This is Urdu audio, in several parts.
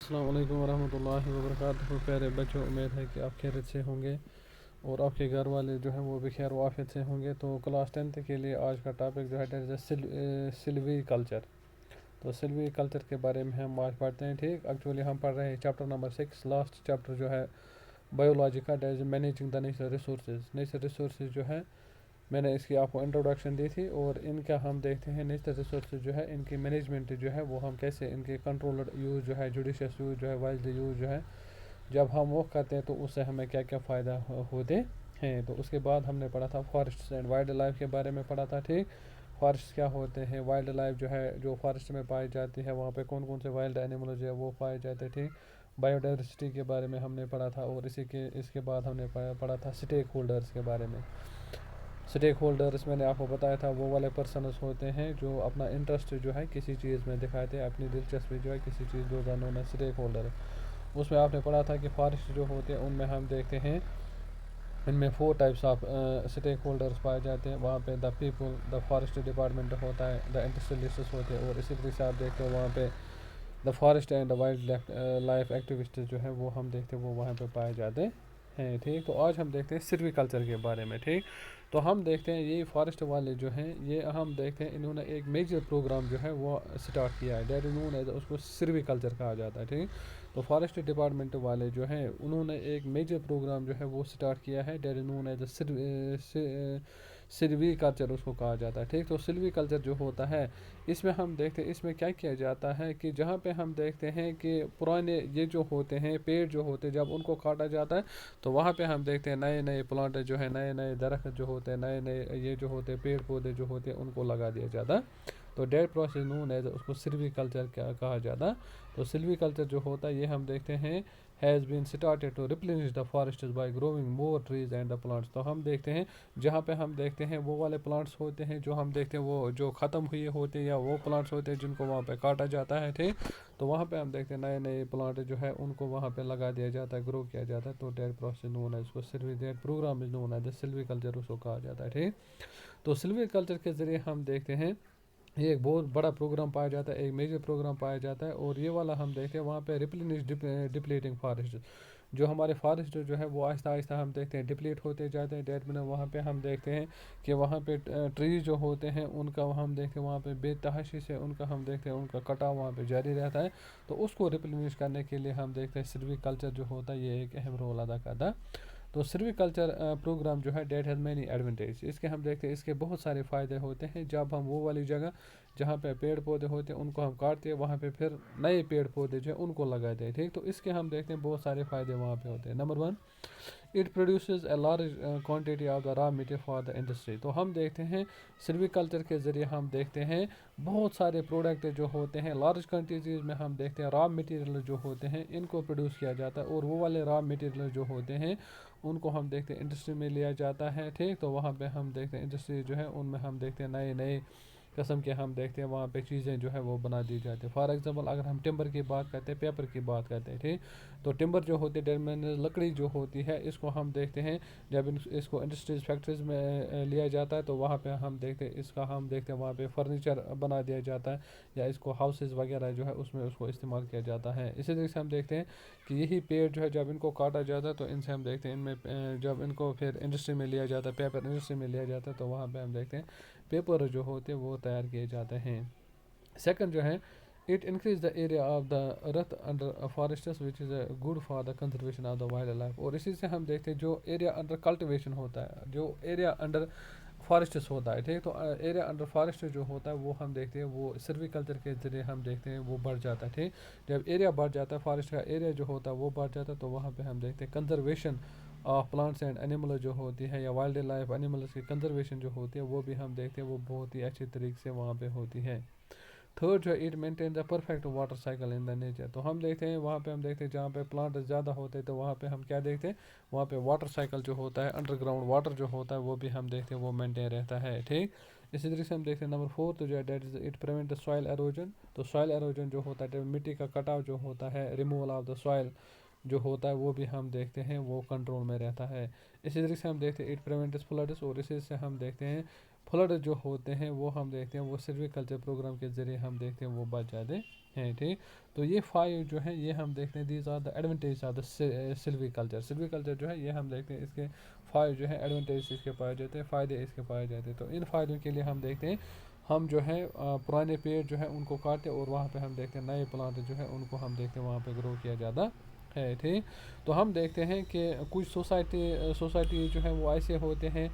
السلام علیکم ورحمۃ اللہ وبرکاتہ. پیارے بچوں, امید ہے کہ آپ خیریت سے ہوں گے اور آپ کے گھر والے جو ہیں وہ بھی خیر و عافیت سے ہوں گے. تو کلاس 10 کے لیے آج کا ٹاپک جو ہے سلوی کلچر. تو سلوی کلچر کے بارے میں ہم آج پڑھتے ہیں. ٹھیک, ایکچولی ہم پڑھ رہے ہیں چیپٹر نمبر 6, لاسٹ چیپٹر جو ہے بایولوجی کا, that is managing the natural resources. Natural resources جو ہے میں نے اس کی آپ کو انٹروڈکشن دی تھی, اور ان کا ہم دیکھتے ہیں نیچرل ریسورسز جو ہے ان کی مینجمنٹ جو ہے وہ ہم کیسے, ان کے کنٹرولڈ یوز جو ہے, جوڈیشیس یوز جو ہے, وائزلی یوز جو ہے جب ہم وہ کرتے ہیں تو اس سے ہمیں کیا کیا فائدہ ہوتے ہیں. تو اس کے بعد ہم نے پڑھا تھا فارسٹس اینڈ وائلڈ لائف کے بارے میں پڑھا تھا. ٹھیک, فارسٹ کیا ہوتے ہیں, وائلڈ لائف جو ہے جو فارسٹ میں پائی جاتی ہے وہاں پہ کون کون سے وائلڈ اینیملز جو ہے وہ پائے جاتے ہیں. ٹھیک, بایو ڈائورسٹی کے بارے میں ہم نے پڑھا تھا, اور اس کے بعد ہم نے پڑھا تھا اسٹیک ہولڈرس کے بارے میں. اسٹیک ہولڈرس میں نے آپ کو بتایا تھا وہ والے پرسنس ہوتے ہیں جو اپنا انٹرسٹ جو ہے کسی چیز میں دکھاتے ہیں, اپنی دلچسپی جو ہے کسی چیز دو زانوں میں اسٹیک ہولڈر. اس میں آپ نے پڑھا تھا کہ فارسٹ جو ہوتے ہیں ان میں ہم دیکھتے ہیں ان میں 4 ٹائپس آف اسٹیک ہولڈرس پائے جاتے ہیں. وہاں پہ the people, the forest department ہوتا ہے, دا انڈسٹریلسٹس ہوتے ہیں, اور اسی طریقے سے آپ دیکھتے ہیں وہاں پہ the forest and the wild life activist جو ہے وہ ہم دیکھتے ہیں وہ وہاں پہ پائے جاتے ہیں. ٹھیک, تو آج ہم دیکھتے ہیں سلوی کلچر کے بارے میں. ٹھیک, تو ہم دیکھتے ہیں یہ فارسٹ والے جو ہیں یہ ہم دیکھتے ہیں انہوں نے ایک میجر پروگرام جو ہے وہ اسٹارٹ کیا ہے, دیٹ انہوں نے اس کو سلوی کلچر کہا جاتا ہے. ٹھیک, تو فارسٹ ڈپارٹمنٹ والے جو ہیں انہوں نے ایک میجر پروگرام جو ہے وہ اسٹارٹ کیا ہے, دیٹ انہوں نے سلوی کلچر اس کو کہا جاتا ہے. ٹھیک, تو سلوی کلچر جو ہوتا ہے اس میں ہم دیکھتے ہیں اس میں کیا کیا جاتا ہے کہ جہاں پہ ہم دیکھتے ہیں کہ پرانے یہ جو ہوتے ہیں پیڑ جو ہوتے ہیں جب ان کو کاٹا جاتا ہے تو وہاں پہ ہم دیکھتے ہیں نئے نئے پلانٹ جو ہے, نئے نئے درخت جو ہوتے ہیں, نئے نئے یہ جو ہوتے ہیں پیڑ پودے جو ہوتے ہیں ان کو لگا دیا جاتا. تو ڈیٹ پروسیس نون ہے اس کو سلوی کلچر کہا جاتا. تو سلوی کلچر جو ہوتا ہے یہ ہم دیکھتے ہیں has been started to replenish the forests by growing more trees and the plants. تو ہم دیکھتے ہیں جہاں پہ ہم دیکھتے ہیں وہ والے پلانٹس ہوتے ہیں جو ہم دیکھتے ہیں وہ جو ختم ہوئے ہوتے ہیں, یا وہ پلانٹس ہوتے ہیں جن کو وہاں پہ کاٹا جاتا ہے. ٹھیک, تو وہاں پہ ہم دیکھتے ہیں نئے نئے پلانٹ جو ہے ان کو وہاں پہ لگا دیا جاتا ہے, گرو کیا جاتا ہے. تو ڈیٹ پروسیس نون ہے اس کو سلوی, ڈیٹ پروگرام از نون ہے دا سلوی کلچر اس کو کہا جاتا ہے. ٹھیک, تو سلوی کلچر کے ذریعے ہم دیکھتے ہیں یہ ایک بہت بڑا پروگرام پایا جاتا ہے, ایک میجر پروگرام پایا جاتا ہے, اور یہ والا ہم دیکھتے ہیں وہاں پہ ریپلینش ڈپلیٹنگ فارسٹ, جو ہمارے فارسٹ جو ہے وہ آہستہ آہستہ ہم دیکھتے ہیں ڈپلیٹ ہوتے جاتے ہیں. ڈیٹ میں وہاں پہ ہم دیکھتے ہیں کہ وہاں پہ ٹریز جو ہوتے ہیں ان کا ہم دیکھتے ہیں وہاں پہ بے تحاشی سے ان کا ہم دیکھتے ہیں ان کا کٹاؤ وہاں پہ جاری رہتا ہے. تو اس کو ریپلینش کرنے کے لیے ہم دیکھتے ہیں سلوی کلچر جو ہوتا ہے یہ ایک اہم رول ادا کرتا. تو سلوی کلچر پروگرام جو ہے ڈیٹ ہیز مینی ایڈوانٹیج, اس کے ہم دیکھتے ہیں اس کے بہت سارے فائدے ہوتے ہیں. جب ہم وہ والی جگہ جہاں پہ پیڑ پودے ہوتے ہیں ان کو ہم کاٹتے ہیں وہاں پہ پھر نئے پیڑ پودے جو ہیں ان کو لگاتے ہیں. ٹھیک, تو اس کے ہم دیکھتے ہیں بہت سارے فائدے وہاں پہ ہوتے ہیں. Number 1, it produces a large quantity of the raw material for the industry. تو ہم دیکھتے ہیں سلوی کلچر کے ذریعے ہم دیکھتے ہیں بہت سارے پروڈکٹ جو ہوتے ہیں لارج کوانٹیٹیز میں ہم دیکھتے ہیں را میٹیریل جو ہوتے ہیں ان کو پروڈیوس کیا جاتا ہے, اور وہ والے را میٹیریل جو ہوتے ہیں ان کو ہم دیکھتے ہیں انڈسٹری میں لیا جاتا ہے. ٹھیک, تو وہاں پہ ہم دیکھتے ہیں انڈسٹری جو ہے ان میں ہم دیکھتے ہیں نئے نئے قسم کے ہم دیکھتے ہیں وہاں پہ چیزیں جو ہے وہ بنا دی جاتی ہیں. فار ایگزامپل اگر ہم ٹمبر کی بات کرتے ہیں, پیپر کی بات کرتے ہیں. ٹھیک, تو ٹمبر جو ہوتی ہے لکڑی جو ہوتی ہے اس کو ہم دیکھتے ہیں جب اس کو انڈسٹریز فیکٹریز میں لیا جاتا ہے تو وہاں پہ ہم دیکھتے ہیں اس کا ہم دیکھتے ہیں وہاں پہ فرنیچر بنا دیا جاتا ہے, یا اس کو ہاؤسز وغیرہ جو ہے اس میں اس کو استعمال کیا جاتا ہے. اسی طریقے سے ہم دیکھتے ہیں کہ یہی پیڑ جو ہے جب ان کو کاٹا جاتا ہے تو ان سے ہم دیکھتے ہیں ان میں جب ان کو پھر انڈسٹری میں لیا جاتا ہے, پیپر انڈسٹری میں لیا جاتا ہے, تو وہاں پہ ہم دیکھتے ہیں پیپر جو ہوتے ہیں وہ تیار کیے جاتے ہیں. سیکنڈ جو ہے it increase the area of the earth under forests which is a good for the conservation of the wild life. اور اسی سے ہم دیکھتے ہیں جو ایریا انڈر کلٹیویشن ہوتا ہے, جو ایریا انڈر فارسٹس ہوتا ہے. ٹھیک, تو ایریا انڈر فارسٹ جو ہوتا ہے وہ ہم دیکھتے ہیں وہ سلوی کلچر کے ذریعے ہم دیکھتے ہیں وہ بڑھ جاتا ہے. ٹھیک, جب ایریا بڑھ جاتا ہے فارسٹ کا ایریا جو ہوتا ہے وہ بڑھ جاتا ہے تو وہاں پہ ہم دیکھتے ہیں conservation of plants and animal جو ہوتی ہے, یا وائلڈ لائف اینیملس کی کنزرویشن جو ہوتی ہے وہ بھی ہم دیکھتے ہیں وہ بہت ہی اچھے طریقے سے وہاں پہ ہوتی ہے. تھرڈ جو ہے it maintain the perfect water cycle in the nature. تو ہم دیکھتے ہیں وہاں پہ ہم دیکھتے ہیں جہاں پہ پلانٹ زیادہ ہوتے ہیں تو وہاں پہ ہم کیا دیکھتے ہیں وہاں پہ واٹر سائیکل جو ہوتا ہے, انڈر گراؤنڈ واٹر جو ہوتا ہے وہ بھی ہم دیکھتے ہیں وہ مینٹین رہتا ہے. ٹھیک, اسی طریقے سے ہم دیکھتے ہیں نمبر 4 جو ہے that is it prevent soil erosion. تو سوائل ایروجن جو ہوتا ہے مٹی کا کٹاؤ جو ہوتا ہے, ریموول آف دا سوائل جو ہوتا ہے وہ بھی ہم دیکھتے ہیں وہ کنٹرول میں رہتا ہے. اسی طریقے سے ہم دیکھتے ہیں اٹ پریونٹس فلڈس, اور اسی سے ہم دیکھتے ہیں فلڈ جو ہوتے ہیں وہ ہم دیکھتے ہیں وہ سلوی کلچر پروگرام کے ذریعے ہم دیکھتے ہیں وہ بچ جاتے ہیں، ٹھیک. تو یہ 5 جو ہیں یہ ہم دیکھتے ہیں these are the advantage of the silviculture. Silviculture جو ہے یہ ہم دیکھتے ہیں اس کے 5 جو ہے ایڈوانٹیج اس کے پائے جاتے ہیں، فائدے اس کے پائے جاتے ہیں. تو ان فائدوں کے لیے ہم دیکھتے ہیں ہم جو ہے پرانے پیڑ جو ہے ان کو کاٹتے اور وہاں پہ ہم دیکھتے ہیں نئے پلانٹ جو ہے ان کو ہم دیکھتے ہیں وہاں پہ گرو کیا جاتا ہے، ٹھیک. تو ہم دیکھتے ہیں کہ کچھ سوسائٹی جو ہے وہ ایسے ہوتے ہیں،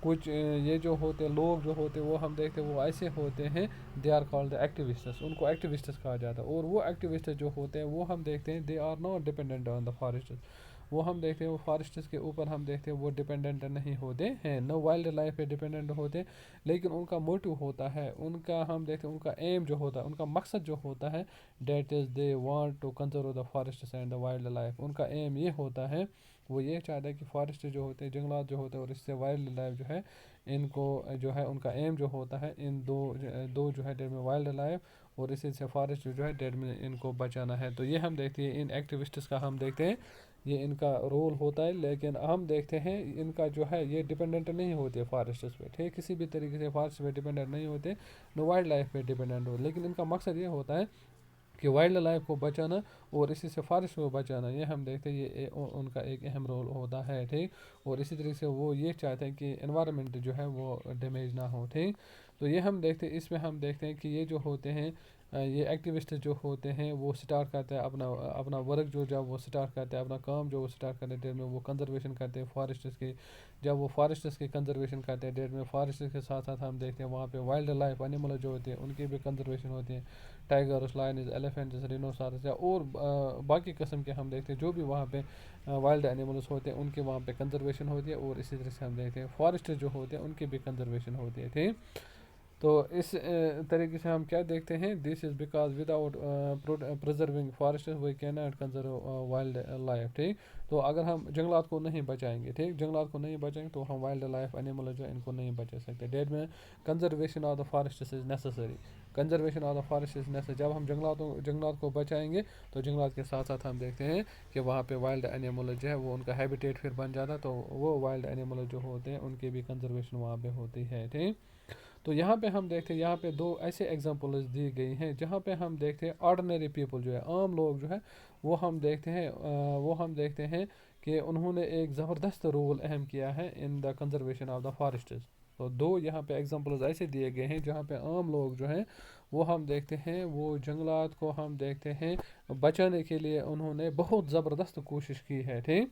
کچھ یہ جو ہوتے لوگ جو ہوتے وہ ہم دیکھتے ہیں وہ ایسے ہوتے ہیں، دے آر کالڈ ایکٹیوسٹس، ان کو ایکٹیوسٹس کہا جاتا ہے. اور وہ ایکٹیوسٹس جو ہوتے ہیں وہ ہم دیکھتے ہیں they are not dependent on the forests. وہ ہم دیکھتے ہیں وہ فارسٹس کے اوپر ہم دیکھتے ہیں وہ ڈپینڈنٹ نہیں ہوتے ہیں، نو وائلڈ لائف پہ ڈپینڈنٹ ہوتے، لیکن ان کا موٹو ہوتا ہے، ان کا ہم دیکھتے ہیں ان کا ایم جو ہوتا ہے، ان کا مقصد جو ہوتا ہے that is they want to conserve the forests and the wild life. ان کا ایم یہ ہوتا ہے، وہ یہ چاہتا ہے کہ فارسٹ جو ہوتے ہیں، جنگلات جو ہوتے ہیں اور اس سے وائلڈ لائف جو ہے ان کو جو ہے ان کا ایم جو ہوتا ہے ان دو جو ہے ڈیٹ میں وائلڈ لائف اور اسی سے فارسٹ جو ہے ڈیٹ میں ان کو بچانا ہے. تو یہ ہم دیکھتے ہیں ان ایکٹیوسٹس کا ہم دیکھتے ہیں یہ ان کا رول ہوتا ہے، لیکن ہم دیکھتے ہیں ان کا جو ہے یہ ڈپینڈنٹ نہیں ہوتے فارسٹس پہ، ٹھیک. کسی بھی طریقے سے فارسٹ پہ ڈپینڈنٹ نہیں ہوتے، نو وائلڈ لائف پہ ڈپینڈنٹ ہوتے، لیکن ان کا مقصد یہ ہوتا ہے کہ وائلڈ لائف کو بچانا اور اسی سے فارسٹ کو بچانا. یہ ہم دیکھتے ہیں یہ ان کا ایک اہم رول ہوتا ہے، ٹھیک. اور اسی طریقے سے وہ یہ چاہتے ہیں کہ انوائرمنٹ جو ہے وہ ڈیمیج نہ ہو، ٹھیک. تو یہ ہم دیکھتے ہیں اس میں ہم دیکھتے ہیں کہ یہ جو ہوتے ہیں یہ ایکٹیوسٹ جو ہوتے ہیں وہ سٹارٹ کرتے ہیں اپنا ورک جو جب وہ سٹارٹ کرتے ہیں اپنا کام جو وہ سٹارٹ کرتے ہیں ڈیٹ میں وہ کنزرویشن کرتے ہیں فارسٹس کی. جب وہ فارسٹس کی کنزرویشن کرتے ہیں ڈیٹ میں فارسٹس کے ساتھ ساتھ ہم دیکھتے ہیں وہاں پہ وائلڈ لائف انیمل جو ہوتے ہیں ان کی بھی کنزرویشن ہوتی ہے، ٹائیگرس، لائنز، ایلیفینٹس، رینوسارس یا اور باقی قسم کے ہم دیکھتے ہیں جو بھی وہاں پہ وائلڈ اینیملس ہوتے ہیں ان کی وہاں پہ کنزرویشن ہوتی ہے. اور اسی طرح سے ہم دیکھتے ہیں فارسٹ جو ہوتے ہیں ان کی بھی کنزرویشن ہوتی ہے، ٹھیک. تو اس طریقے سے ہم کیا دیکھتے ہیں this is because without preserving forest we can not conserve wild life, ٹھیک. تو اگر ہم جنگلات کو نہیں بچائیں گے، ٹھیک، جنگلات کو نہیں بچائیں گے تو ہم وائلڈ لائف انیمل جو ان کو نہیں بچا سکتے. ڈیٹ میں conservation of the forests is necessary, conservation of the forest is necessary. جب ہم جنگلات کو بچائیں گے تو جنگلات کے ساتھ ساتھ ہم دیکھتے ہیں کہ وہاں پہ وائلڈ اینیمل جو ہے وہ ان کا ہیبیٹیٹ پھر بن جاتا ہے، تو وہ وائلڈ اینیمل جو ہوتے ہیں ان کی بھی کنزرویشن وہاں پہ ہوتی ہے، ٹھیک. تو یہاں پہ ہم دیکھتے ہیں یہاں پہ 2 ایسے ایگزامپلز دی گئی ہیں جہاں پہ ہم دیکھتے ہیں آرڈنری پیپل جو ہے عام لوگ جو ہے وہ ہم دیکھتے ہیں کہ انہوں نے ایک زبردست رول اہم کیا ہے in the conservation of the forests. تو 2 یہاں پہ ایگزامپلز ایسے دیے گئے ہیں جہاں پہ عام لوگ جو ہیں وہ ہم دیکھتے ہیں وہ جنگلات کو ہم دیکھتے ہیں بچانے کے لیے انہوں نے بہت زبردست کوشش کی ہے، ٹھیک.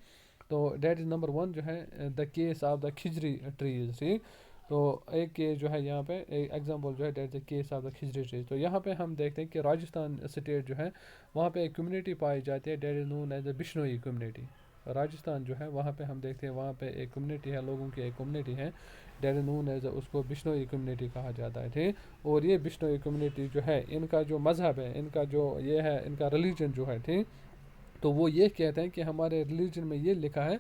تو دیٹ از نمبر 1 جو ہے the case of the Khejri trees, ٹھیک. تو ایک کیس جو ہے یہاں پہ ایک ایگزامپل جو ہے that is case of the Khejri trees. تو یہاں پہ ہم دیکھتے ہیں کہ راجستھان اسٹیٹ جو ہے وہاں پہ ایک کمیونٹی پائی جاتی ہے that is known as a Bishnoi community. Rajasthan جو ہے وہاں پہ ہم دیکھتے ہیں وہاں پہ ایک کمیونٹی ہے، لوگوں کی ایک کمیونٹی ہے دیٹ از نون ایز اس کو بشنوئی کمیونٹی کہا جاتا ہے، ٹھیک. اور یہ بشنوئی کمیونٹی جو ہے ان کا جو مذہب ہے، ان کا جو یہ ہے ان کا ریلیجن جو ہے، ٹھیک. تو وہ یہ کہتے ہیں کہ ہمارے ریلیجن میں یہ لکھا ہے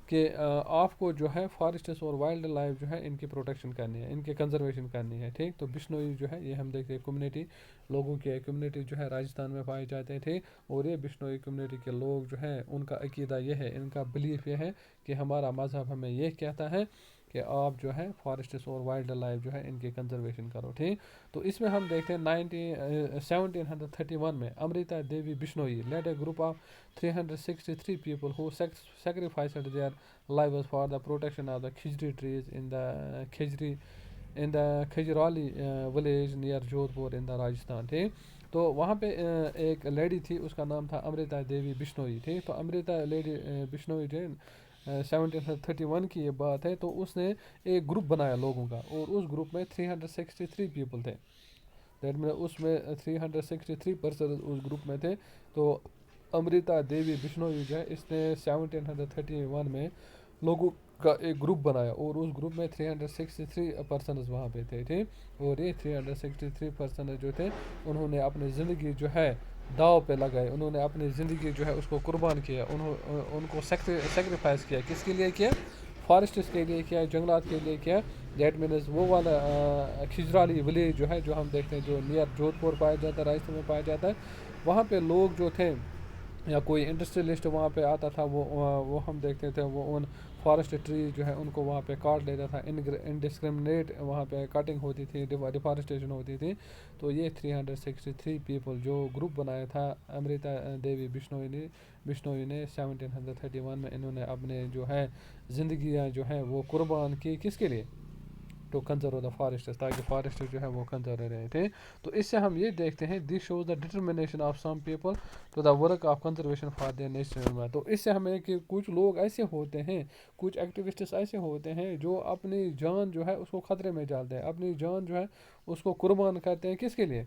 کہ آپ کو جو ہے فارسٹس اور وائلڈ لائف جو ہے ان کی پروٹیکشن کرنی ہے، ان کی کنزرویشن کرنی ہے، ٹھیک. تو بشنوئی جو ہے یہ ہم دیکھتے ہیں کمیونٹی، لوگوں کی ایک کمیونٹی جو ہے راجستھان میں پائے جاتے تھے. اور یہ بشنوئی کمیونٹی کے لوگ جو ہیں ان کا عقیدہ یہ ہے، ان کا بلیف یہ ہے کہ ہمارا مذہب ہمیں یہ کہتا ہے کہ آپ جو ہے فارسٹس اور وائلڈ لائف جو ہے ان کی کنزرویشن کرو، ٹھیک. تو اس میں ہم دیکھتے ہیں 1731 میں Amrita Devi Bishnoi led a group of 363 people who sacrificed their lives for the protection of the Khijri trees in the Khajrali village near Jodhpur in the Rajasthan, ٹھیک. تو وہاں پہ ایک لیڈی تھی اس کا نام تھا امرتا دیوی بشنوئی، ٹھیک. تو امرتا لیڈی بشنوئی جو 1731 کی یہ بات ہے. تو اس نے ایک گروپ بنایا لوگوں کا اور اس گروپ میں 363 پیپل تھے، اس میں 363 پرسن اس گروپ میں تھے. تو امرتا دیوی بشنوئی جو ہے اس نے 1731 میں لوگوں کا ایک گروپ بنایا اور اس گروپ میں 363 پرسنز وہاں پہ تھے، ٹھیک. اور یہ 363 پرسنز جو تھے انہوں نے اپنی زندگی جو ہے داؤ پہ لگائے، انہوں نے اپنی زندگی جو ہے اس کو قربان کیا، ان کو سیکریفائس کیا. کس کے لیے کیا؟ فارسٹس کے لیے کیا، جنگلات کے لیے کیا. دیٹ مینز وہ والا کھجرالی ولیج جو ہے جو ہم دیکھتے ہیں جو نیئر جودھ پور پایا جاتا ہے، راجستھان میں پایا جاتا ہے، وہاں پہ لوگ جو تھے یا کوئی انڈسٹریلسٹ وہاں پہ آتا تھا، وہ ہم دیکھتے تھے وہ ان فارسٹ ٹریز جو ہے ان کو وہاں پہ کاٹ لیتا تھا، انڈسکرمنیٹ وہاں پہ کٹنگ ہوتی تھی، ڈیفارسٹیشن ہوتی تھی. تو یہ 363 پیپل جو گروپ بنایا تھا امرتا دیوی بشنوئی نے 1731 میں، انہوں نے اپنے جو ہے زندگیاں جو ہے وہ قربان کی کس کے لیے؟ ٹو کنزرو دا فارسٹ، تاکہ فارسٹ جو ہے وہ کنزرو رہے تھے. تو اس سے ہم یہ دیکھتے ہیں this shows the determination of some people to the work of conservation for their national. تو اس سے ہمیں کہ کچھ لوگ ایسے ہوتے ہیں، کچھ ایکٹیوسٹس ایسے ہوتے ہیں جو اپنی جان جو ہے اس کو خطرے میں ڈالتے ہیں، اپنی جان جو ہے اس کو قربان کرتے ہیں کس کے لیے؟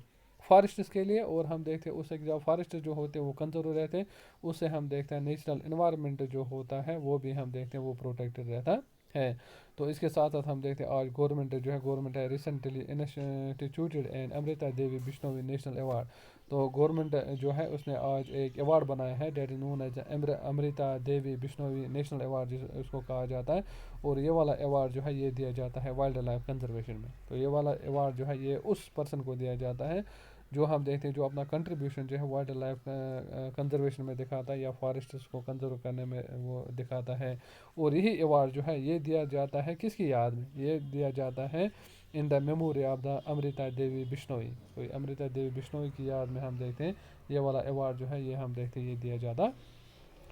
فارسٹس کے لیے. اور ہم دیکھتے ہیں اس سے جب فارسٹ جو ہوتے ہیں وہ کنزرو رہتے ہیں، اس سے ہم دیکھتے ہیں نیچرل انوائرمنٹ جو ہوتا ہے وہ بھی ہم دیکھتے ہیں وہ پروٹیکٹڈ رہتا ہے. تو اس کے ساتھ ساتھ ہم دیکھتے ہیں آج گورنمنٹ جو ہے گورنمنٹ ہے recently instituted and Amrita Devi Bishnoi national award. تو گورنمنٹ جو ہے اس نے آج ایک ایوارڈ بنایا ہے، that is known as Amrita Devi Bishnoi national award اس کو کہا جاتا ہے. اور یہ والا ایوارڈ جو ہے یہ دیا جاتا ہے وائلڈ لائف کنزرویشن میں. تو یہ والا ایوارڈ جو ہے یہ اس پرسن کو دیا جاتا ہے جو ہم دیکھتے ہیں جو اپنا کنٹریبیوشن جو ہے وائلڈ لائف کنزرویشن میں دکھاتا ہے یا فارسٹس کو کنزرو کرنے میں وہ دکھاتا ہے. اور یہی ایوارڈ جو ہے یہ دیا جاتا ہے کس کی یاد میں؟ یہ دیا جاتا ہے in the memory of the Amrita Devi Bishnoi. تو امرتا دیوی بشنوئی کی یاد میں ہم دیکھتے ہیں یہ والا ایوارڈ جو ہے یہ ہم دیکھتے ہیں یہ دیا جاتا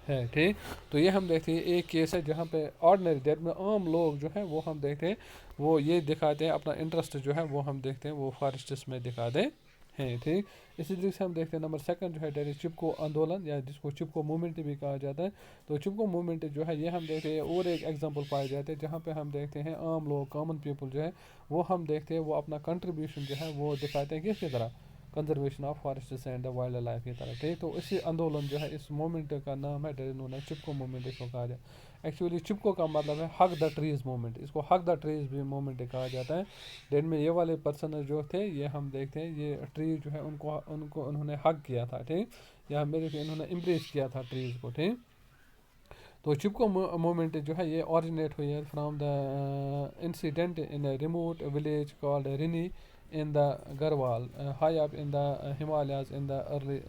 ہے. ٹھیک. تو یہ ہم دیکھتے ہیں ایک کیس ہے جہاں پہ آرڈنری ڈیٹ میں عام لوگ جو ہیں وہ ہم دیکھتے ہیں وہ یہ دکھاتے ہیں اپنا انٹرسٹ جو ہے وہ ہم دیکھتے ہیں وہ فارسٹس میں دکھاتے ہیں. ٹھیک. اسی طریقے سے ہم دیکھتے ہیں نمبر سیکنڈ جو ہے ڈیٹ چپکو آندولن یا جس کو چپکو موومنٹ بھی کہا جاتا ہے. تو چپکو موومنٹ جو ہے یہ ہم دیکھتے ہیں اور ایک ایگزامپل پائے جاتے ہیں جہاں پہ ہم دیکھتے ہیں عام لوگ کامن پیپل جو ہے وہ ہم دیکھتے ہیں وہ اپنا کنٹریبیوشن جو ہے وہ دکھاتے ہیں کس کی طرح؟ Conservation of forests and the wild life کی طرح. ٹھیک. تو اسی آندولن جو ہے اس موومنٹ کا نام ہے چپکو موومنٹ اس کو کہا جاتا ہے. ایکچولی چپکو کا مطلب ہے حق دا ٹریز موومنٹ، اس کو حق دا ٹریز بھی موومنٹ کہا جاتا ہے. دین میں یہ والے پرسن جو تھے یہ ہم دیکھتے ہیں یہ ٹریز جو ہے ان کو انہوں نے حق کیا تھا. ٹھیک. یا میرے کہ انہوں نے امبریس کیا تھا ٹریز کو. ٹھیک. تو چپکو موومنٹ جو ہے یہ آرجنیٹ ہوئی ہے from the incident in remote village called Raini in the Garhwal, high up in the Himalayas in the early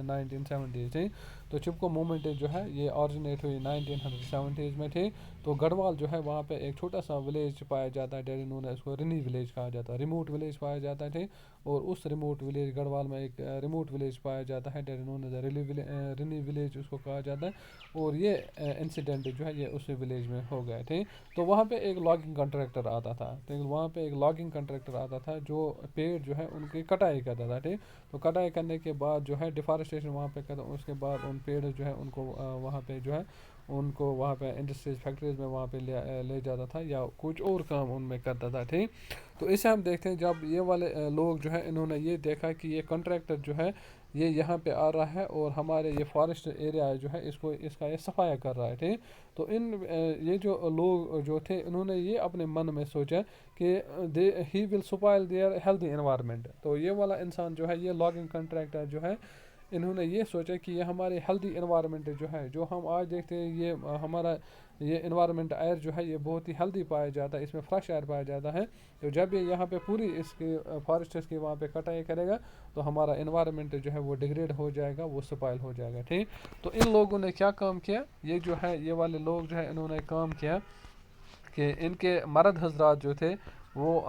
1970s. ٹھیک. تو چپکو موومنٹ جو ہے یہ آرجنیٹ ہوئی 1970s میں تھی. تو گڑھوال جو ہے وہاں پہ ایک چھوٹا سا ولیج پایا جاتا ہے ڈیری نون اس کو رنی ولیج کہا جاتا ہے، ریموٹ ولیج پایا جاتا ہے. ٹھیک. اور اس ریموٹ ولیج گڑھوال میں ایک ریموٹ ولیج پایا جاتا ہے ڈیری نون رنی ولیج اس کو کہا جاتا ہے. اور یہ انسیڈنٹ جو ہے یہ اسی ولیج میں ہو گئے تھے. تو وہاں پہ ایک لاگنگ کنٹریکٹر آتا تھا. وہاں پہ ایک لاگنگ کنٹریکٹر آتا تھا جو پیڑ جو ہے ان کی کٹائی کرتا تھا. ٹھیک. تو کٹائی کرنے کے بعد جو ہے ڈیفارسٹیشن وہاں پہ کرتا، اس کے بعد ان پیڑ جو ہے ان کو وہاں پہ جو ہے ان کو وہاں پہ انڈسٹریز فیکٹریز میں وہاں پہ لے جاتا تھا یا کچھ اور کام ان میں کرتا تھا. ٹھیک. تو اسے ہم دیکھتے ہیں جب یہ والے لوگ جو ہے انہوں نے یہ دیکھا کہ یہ کنٹریکٹر جو ہے یہ یہاں پہ آ رہا ہے اور ہمارے یہ فارسٹ ایریا جو ہے اس کا یہ صفایا کر رہا ہے. ٹھیک. تو یہ جو لوگ جو تھے انہوں نے یہ اپنے من میں سوچا کہ ہی ول سپائل دیئر ہیلدی انوائرمنٹ. تو یہ والا انسان جو ہے یہ لاگنگ کنٹریکٹر جو ہے انہوں نے یہ سوچا کہ یہ ہمارے ہیلدی انوائرمنٹ جو ہے جو ہم آج دیکھتے ہیں یہ ہمارا یہ انوائرمنٹ ایئر جو ہے یہ بہت ہی ہیلدی پایا جاتا ہے، اس میں فریش ایئر پایا جاتا ہے. تو جب یہ یہاں پہ پوری اس کی فارسٹس کی وہاں پہ کٹائی کرے گا تو ہمارا انوائرمنٹ جو ہے وہ ڈیگریڈ ہو جائے گا، وہ سپائل ہو جائے گا. ٹھیک. تو ان لوگوں نے کیا کام کیا؟ یہ جو ہے یہ والے لوگ جو ہے انہوں نے کام کیا کہ ان کے مرد حضرات جو تھے وہ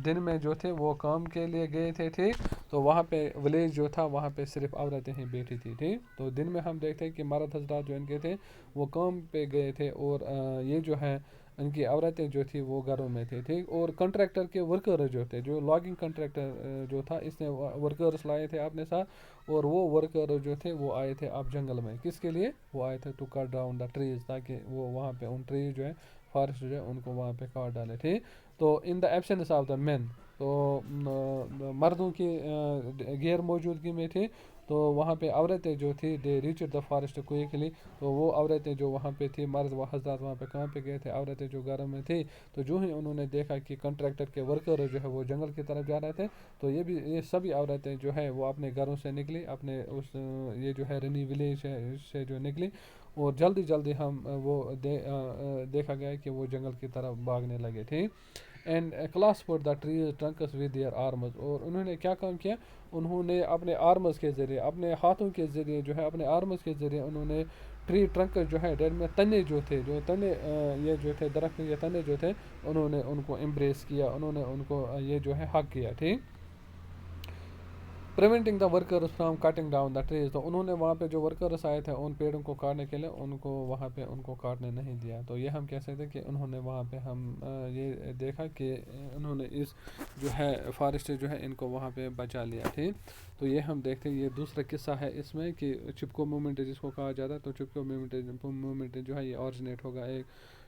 دن میں جو تھے وہ کام کے لیے گئے تھے. ٹھیک. تو وہاں پہ ولیج جو تھا وہاں پہ صرف عورتیں ہی بیٹھی تھی. ٹھیک. تو دن میں ہم دیکھتے ہیں کہ مرد حضرات جو ان کے تھے وہ کام پہ گئے تھے اور یہ جو ہے ان کی عورتیں جو تھی وہ گھروں میں تھے. ٹھیک. اور کنٹریکٹر کے ورکر جو تھے، جو لاگنگ کنٹریکٹر جو تھا اس نے ورکرس لائے تھے اپنے ساتھ اور وہ ورکر جو تھے وہ آئے تھے اب جنگل میں. کس کے لیے وہ آئے تھے؟ To cut down the trees, تاکہ وہ وہاں پہ ان ٹریز جو ہے فارسٹ جو ہے ان کو وہاں پہ کاٹ ڈالے. ٹھیک. تو ان دا ایبسینس آف دا مین، تو مردوں کی غیر موجودگی میں تھے تو وہاں پہ عورتیں جو تھی دے ریچڈ دا فارسٹ کوئکلی. تو وہ عورتیں جو وہاں پہ تھی، مرد و حضرات وہاں پہ کام پہ گئے تھے، عورتیں جو گھروں میں تھی تو جو ہی انہوں نے دیکھا کہ کنٹریکٹر کے ورکر جو ہے وہ جنگل کی طرف جا رہے تھے تو یہ سبھی عورتیں جو ہے وہ اپنے گھروں سے نکلی، اپنے اس یہ جو ہے رنی ولیج سے جو نکلی اور جلدی جلدی ہم وہ دیکھا گیا کہ وہ جنگل کی طرف بھاگنے لگے. ٹھیک. And class for the trees trunks with their arms. اور انہوں نے کیا کام کیا؟ انہوں نے اپنے آرمز کے ذریعے، اپنے ہاتھوں کے ذریعے جو ہے، اپنے آرمز کے ذریعے انہوں نے ٹری ٹرنک جو ہے ڈیڈ میں تنے جو تھے، جو تنے یہ جو تھے درخت کے تنے جو تھے، انہوں نے ان کو امبریس کیا، انہوں نے ان کو یہ جو ہے حق کیا. ٹھیک. Preventing the workers from cutting down the trees. تو انہوں نے وہاں پہ جو ورکرز آئے تھے ان پیڑوں کو کاٹنے کے لیے، ان کو وہاں پہ ان کو کاٹنے نہیں دیا. تو یہ ہم کہہ سکتے ہیں کہ انہوں نے وہاں پہ ہم یہ دیکھا کہ انہوں نے اس جو ہے فارسٹ جو ہے ان کو وہاں پہ بچا لیا. ٹھیک. تو یہ ہم دیکھتے ہیں، یہ دوسرا قصہ ہے اس میں کہ چپکو موومنٹ جس کو کہا جاتا ہے. تو چپکو موومنٹ جو ہے یہ آرجنیٹ ہوگا ایک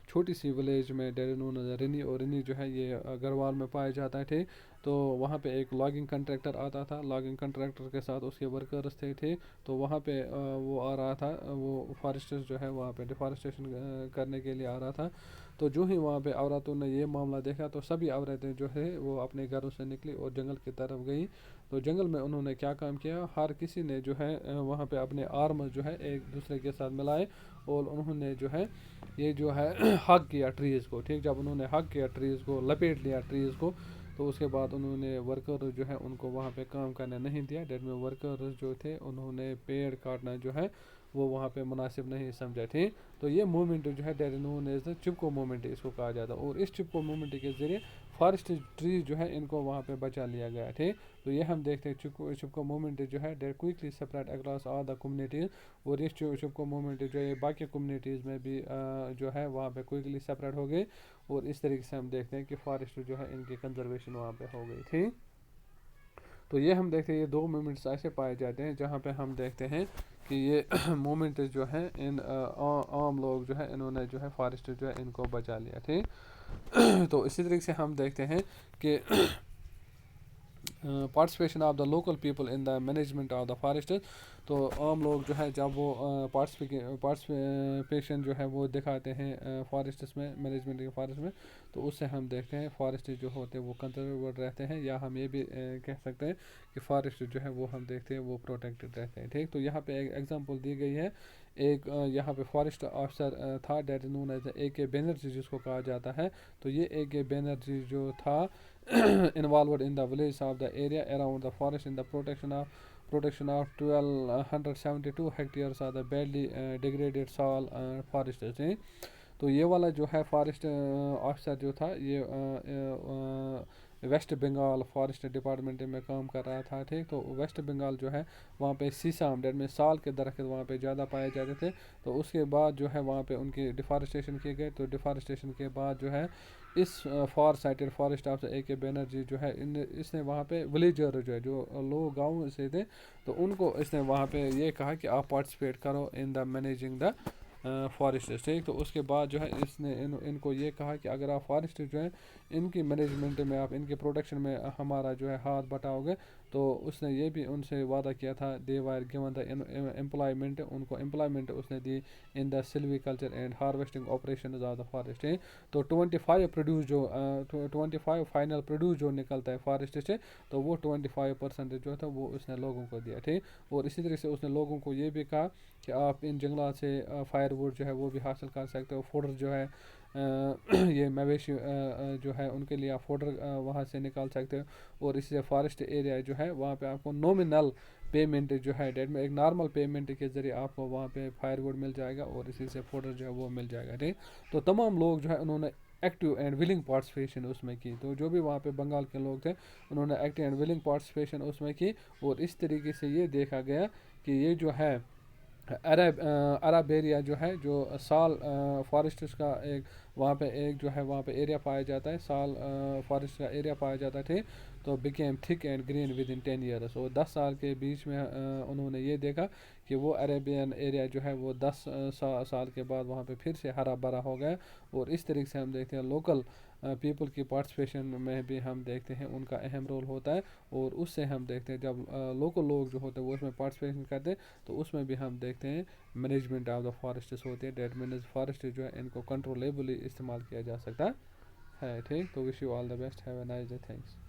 چھوٹی سی ولیج میں رنی، اور رنی جو ہے یہ گڑھوال میں پایا جاتا ہے. ٹھیک. تو وہاں پہ ایک لاگنگ کنٹریکٹر آتا تھا، لاگنگ کنٹریکٹر کے ساتھ اس کے ورکرز تھے. ٹھیک. تو وہاں پہ وہ آ رہا تھا، وہ فارسٹرز جو ہے وہاں پہ ڈیفارسٹیشن کرنے کے لیے آ رہا تھا. تو جو ہی وہاں پہ عورتوں نے یہ معاملہ دیکھا تو سبھی عورتیں جو ہے وہ اپنے گھروں سے نکلی اور جنگل کی طرف گئی. تو جنگل میں انہوں نے کیا کام کیا، ہر کسی نے جو ہے وہاں پہ اپنے آرمز جو ہے ایک دوسرے کے ساتھ ملائے اور انہوں نے جو ہے یہ جو ہے ہگ کیا ٹریز کو. ٹھیک. جب انہوں نے ہگ کیا ٹریز کو، لپیٹ لیا ٹریز کو، تو اس کے بعد انہوں نے ورکرز جو ہے ان کو وہاں پہ کام کرنے نہیں دیا. ڈیٹ میں ورکرز جو تھے انہوں نے پیڑ کاٹنا جو ہے وہ وہاں پہ مناسب نہیں سمجھا. ٹھیک. تو یہ موومنٹ جو ہے that known as the Chipko movement اس کو کہا جاتا ہے، اور اس چپکو موومنٹ کے ذریعے فارسٹ ٹریز جو ہے ان کو وہاں پہ بچا لیا گیا. ٹھیک. تو یہ ہم دیکھتے ہیں چپکو موومنٹ جو ہے that quickly spread across all the communities. اور یہ چپکو موومنٹ جو ہے باقی کمیونٹیز میں بھی جو ہے وہاں پہ کوئکلی سپریٹ ہو گئی، اور اس طریقے سے ہم دیکھتے ہیں کہ فارسٹ جو ہے ان کی کنزرویشن وہاں پہ ہو گئی تھی. تو یہ ہم دیکھتے ہیں یہ دو مومنٹس ایسے پائے جاتے ہیں جہاں پہ ہم دیکھتے ہیں کہ یہ مومنٹ جو ہے ان عام لوگ جو ہے انہوں نے جو ہے فارسٹ جو ہے ان کو بچا لیا. ٹھیک. تو اسی طریقے سے ہم دیکھتے ہیں کہ participation of the local people in the management of the forest. تو عام لوگ جو ہے جب وہ پارٹیسپیشن جو ہے وہ دکھاتے ہیں فارسٹس میں، مینجمنٹ کے فارسٹ میں، تو اس سے ہم دیکھتے ہیں فارسٹ جو ہوتے ہیں وہ کنزرو رہتے ہیں، یا ہم یہ بھی کہہ سکتے ہیں کہ فارسٹ جو ہے وہ ہم دیکھتے ہیں وہ پروٹیکٹڈ رہتے ہیں. ٹھیک. تو یہاں پہ ایک ایگزامپل دی گئی ہے، ایک یہاں پہ فارسٹ آفیسر تھا that is known as A K Banerjee جس کو کہا جاتا ہے. تو یہ اے کے بینرجی جو تھا involved in the village of the area around the forest in the protection of 1272 hectares of the badly degraded soil forests. تو یہ والا جو ہے فارسٹ آفیسر جو تھا یہ ویسٹ بنگال فارسٹ ڈپارٹمنٹ میں کام کر رہا تھا. ٹھیک. تو ویسٹ بنگال جو ہے وہاں پہ سیسام ڈیٹ میں سال کے درخت وہاں پہ زیادہ پائے جاتے تھے. تو اس کے بعد جو ہے وہاں پہ ان کی ڈیفارسٹیشن کیے گئے. تو ڈیفارسٹیشن کے بعد جو ہے اس for cited forest of a K Banerjee جو ہے اس نے وہاں پہ ولیجر جو ہے جو لوگ گاؤں سے تھے، تو ان کو اس نے وہاں پہ یہ کہا کہ آپ پارٹیسپیٹ کرو ان دا مینیجنگ دا فارسٹ. ٹھیک. تو اس کے بعد جو ہے اس نے ان کو یہ کہا کہ اگر آپ فارسٹ جو ہے ان کی مینجمنٹ میں، آپ ان کے پروڈکشن میں ہمارا جو ہے ہاتھ بٹاؤ گے، تو اس نے یہ بھی ان سے وعدہ کیا تھا they were given the employment, ان کو امپلائمنٹ اس نے دی in the silviculture and harvesting operations of the forest. تو 25 پروڈیوس جو 25 فائنل پروڈیوس جو نکلتا ہے فارسٹ سے، تو وہ 25% جو تھا وہ اس نے لوگوں کو دیا. ٹھیک. اور اسی طرح سے اس نے لوگوں کو یہ بھی کہا کہ آپ ان جنگلات سے فائر ووڈ جو ہے وہ بھی حاصل کر سکتے ہو، فوڈر جو ہے یہ مویشی جو ہے ان کے لیے آپ فوڈر وہاں سے نکال سکتے ہو. اور اسی سے فارسٹ ایریا جو ہے وہاں پہ آپ کو نومینل پیمنٹ جو ہے ڈیٹ میں ایک نارمل پیمنٹ کے ذریعے آپ کو وہاں پہ فائر ووڈ مل جائے گا، اور اسی سے فوڈر جو ہے وہ مل جائے گا. ٹھیک. تو تمام لوگ جو ہے انہوں نے ایکٹیو اینڈ ولنگ پارٹیسپیشن اس میں کی. تو جو بھی وہاں پہ بنگال کے لوگ تھے انہوں نے ایکٹیو اینڈ ولنگ پارٹیسپیشن اس میں کی. اور اس طریقے سے یہ دیکھا گیا کہ یہ جو ہے عرب ایریا جو ہے جو سال فارسٹس کا ایک وہاں پہ ایک جو ہے وہاں پہ ایریا پایا جاتا ہے، سال فارسٹ کا ایریا پایا جاتا تھے. تو became thick and green with in 10 years. اور 10 سال کے بیچ میں انہوں نے یہ دیکھا کہ وہ عربین ایریا جو ہے وہ 10 سال کے بعد وہاں پہ پھر سے ہرا بھرا ہو گیا. اور اس طریقے سے ہم دیکھتے ہیں لوکل پیپل کی پارٹیسپیشن میں بھی ہم دیکھتے ہیں ان کا اہم رول ہوتا ہے. اور اس سے ہم دیکھتے ہیں جب لوکل لوگ جو ہوتے ہیں وہ اس میں پارٹیسپیشن کرتے ہیں، تو اس میں بھی ہم دیکھتے ہیں مینجمنٹ آف دا فارسٹس ہوتے ہیں. ڈیٹ مینز فارسٹ جو ہے ان کو کنٹرولیبلی استعمال کیا جا سکتا ہے. ٹھیک. تو wish you all the best. Have a nice day. Thanks.